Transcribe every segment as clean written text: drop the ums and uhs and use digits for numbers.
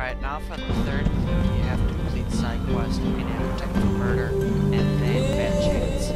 Alright, now for the third key, you have to complete side quest and protect from murder, and then bad chance.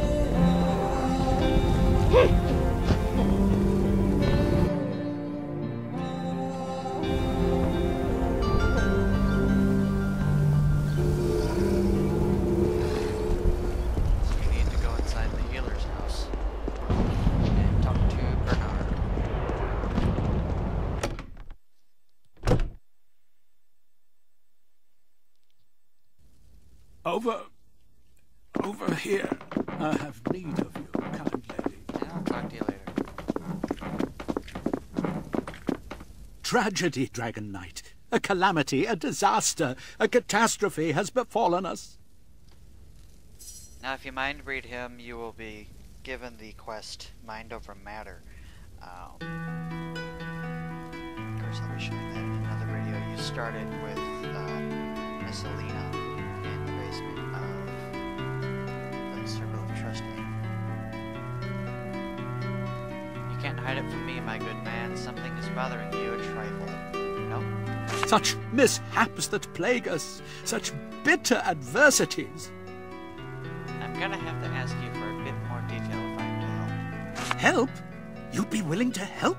Over here. I have need of you, kind lady. Yeah, I'll talk to you later. Tragedy, Dragon Knight. A calamity, a disaster, a catastrophe has befallen us. Now, if you mind read him, you will be given the quest Mind Over Matter. Of course, I'll be showing that in another video. You started with Miss Alina in the basement of the Circle of Trusting. You can't hide it from me, my good man. Something is bothering you a trifle. No? Such mishaps that plague us, such bitter adversities. I'm gonna have to ask you for a bit more detail if I'm to help. Help? You'd be willing to help?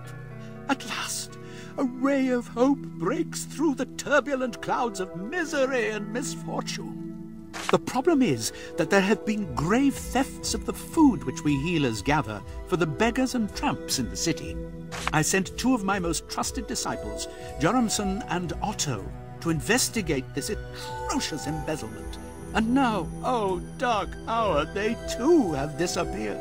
At last, a ray of hope breaks through the turbulent clouds of misery and misfortune. The problem is that there have been grave thefts of the food which we healers gather for the beggars and tramps in the city. I sent 2 of my most trusted disciples, Joramson and Otto, to investigate this atrocious embezzlement. And now, oh dark hour, they too have disappeared.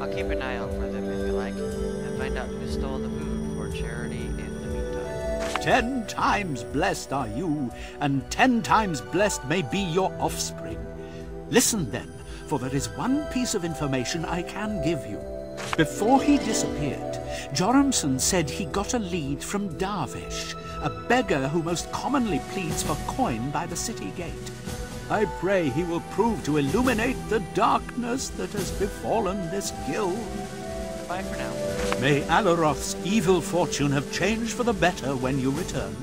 I'll keep an eye out for them if you like, and find out who stole the food for charity in the meantime. 10 times blessed are you, and 10 times blessed may be your offspring. Listen then, for there is one piece of information I can give you. Before he disappeared, Joramson said he got a lead from Darvish, a beggar who most commonly pleads for coin by the city gate. I pray he will prove to illuminate the darkness that has befallen this guild. Bye for now. May Alaroth's evil fortune have changed for the better when you return.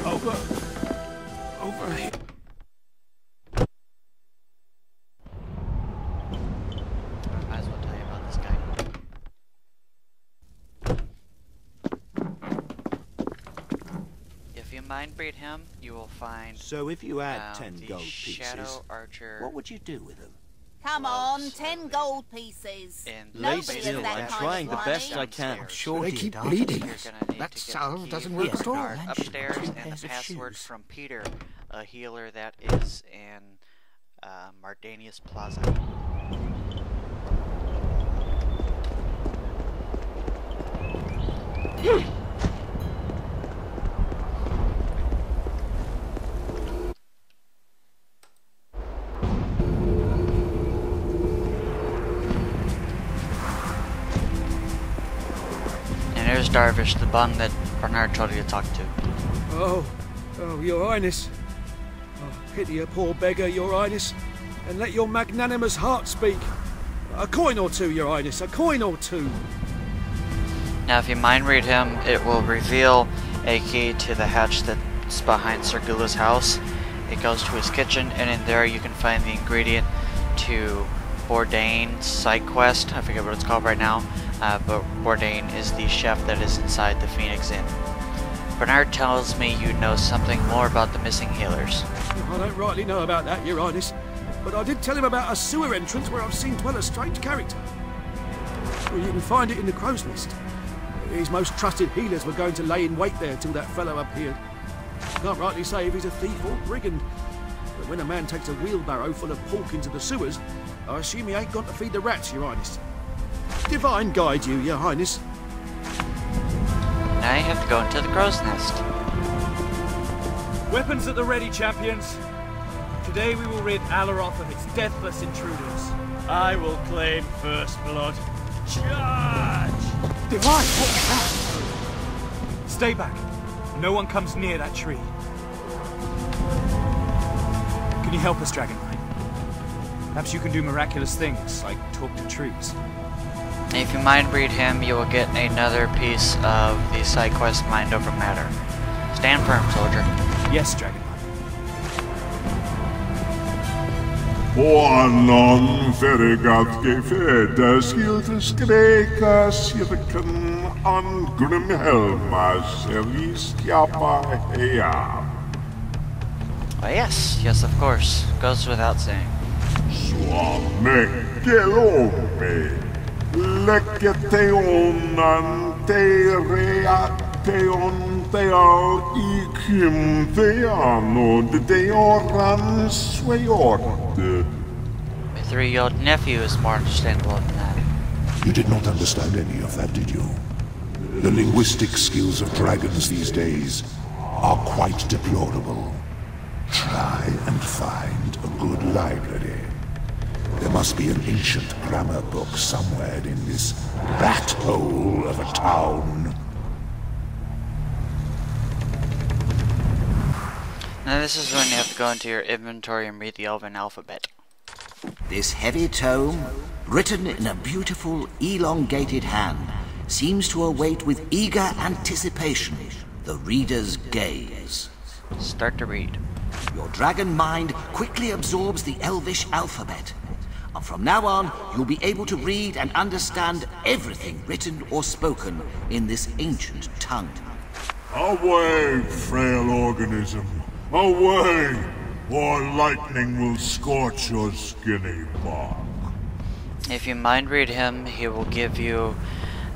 Over here. Might as well tell you about this guy. If you mind breed him, you will find. So if you had 10 the gold Shadow pieces, Archer. what would you do with them? Come on, 10 gold pieces. Lay still, I'm trying the best I can. I'm sure they keep bleeding. That salve doesn't work at all. Upstairs, and the password from Peter, a healer that is in Mardanius Plaza. There's Darvish, the bum that Bernard told you to talk to. Oh, Your Highness. Oh, pity a poor beggar, Your Highness, and let your magnanimous heart speak. A coin or two, Your Highness, a coin or two. Now, if you mind read him, it will reveal a key to the hatch that's behind Sir Gula's house. It goes to his kitchen, and in there you can find the ingredient to Bourdain's side quest. I forget what it's called right now. But Bourdain is the chef that is inside the Phoenix Inn. Bernard tells me you know something more about the missing healers. I don't rightly know about that, Your Highness, but I did tell him about a sewer entrance where I've seen dwell a strange character. Well, you can find it in the crow's nest. His most trusted healers were going to lay in wait there till that fellow appeared. Can't rightly say if he's a thief or brigand, but when a man takes a wheelbarrow full of pork into the sewers, I assume he ain't gone to feed the rats, Your Highness. Divine guide you, Your Highness. Now you have to go into the crow's nest. Weapons at the ready, champions. Today we will rid Alaroth of its deathless intruders. I will claim first blood. Charge! Divine, what was that? Stay back. No one comes near that tree. Can you help us, Dragon Knight? Perhaps you can do miraculous things, like talk to trees. And if you mind read him, you will get another piece of the side quest Mind Over Matter. Stand firm, soldier. Yes, Dragonbane. Oanon vergat gefedas hildes grekas hirken an Grimhelmas elistiapa hea. Why yes, of course. Goes without saying. Suame gelome leketeonan te reateon theal ikim theano de deoran sweorte. My 3-year-old nephew is more understandable than that. You did not understand any of that, did you? The linguistic skills of dragons these days are quite deplorable. Try and find a good library. There must be an ancient grammar book somewhere in this rat hole of a town. Now this is when you have to go into your inventory and read the Elven alphabet. This heavy tome, written in a beautiful, elongated hand, seems to await with eager anticipation the reader's gaze. Start to read. Your dragon mind quickly absorbs the Elvish alphabet. And from now on, you'll be able to read and understand everything written or spoken in this ancient tongue. Away, frail organism! Away! Or lightning will scorch your skinny bark. If you mind read him, he will give you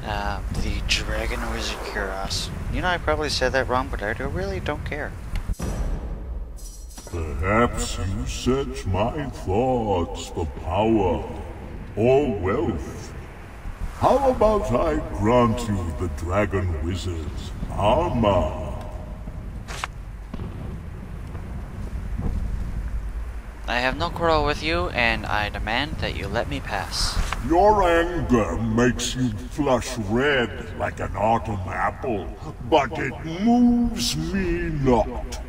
the Dragonbane Cuirass. You know, I probably said that wrong, but I really don't care. Perhaps you search my thoughts for power or wealth. How about I grant you the Dragon Wizard's armor? I have no quarrel with you, and I demand that you let me pass. Your anger makes you flush red like an autumn apple, but it moves me not.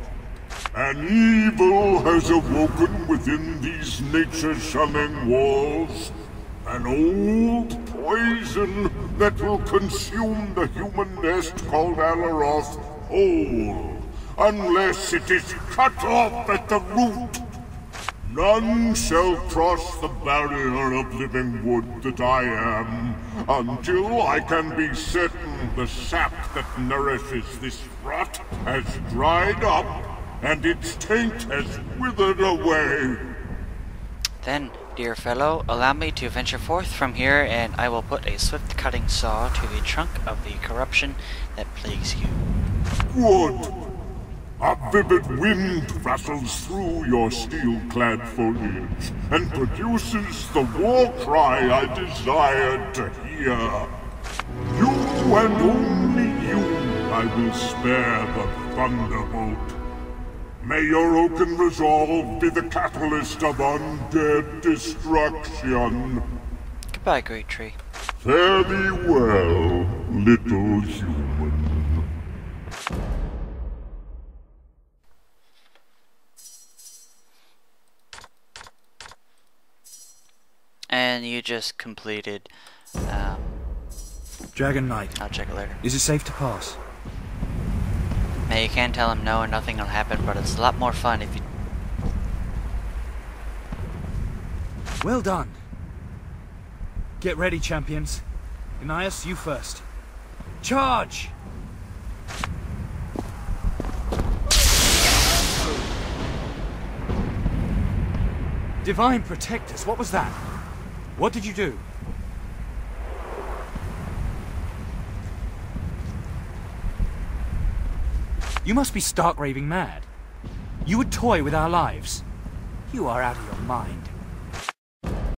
An evil has awoken within these nature-shunning walls. An old poison that will consume the human nest called Alaroth whole, unless it is cut off at the root. None shall cross the barrier of living wood that I am, until I can be certain the sap that nourishes this rot has dried up, and its taint has withered away. Then, dear fellow, allow me to venture forth from here, and I will put a swift cutting saw to the trunk of the corruption that plagues you. Good. A vivid wind rustles through your steel-clad foliage, and produces the war cry I desired to hear. You and only you I will spare the thunderbolt. May your oaken resolve be the catalyst of undead destruction. Goodbye, great tree. Fare thee well, little human. And you just completed, Dragon Knight, I'll check it later. is it safe to pass? Now you can tell him no and nothing will happen, but it's a lot more fun if you... Well done. Get ready, champions. Ananias, you first. Charge! Divine Protectors, what was that? What did you do? You must be stark raving mad. You would toy with our lives. You are out of your mind.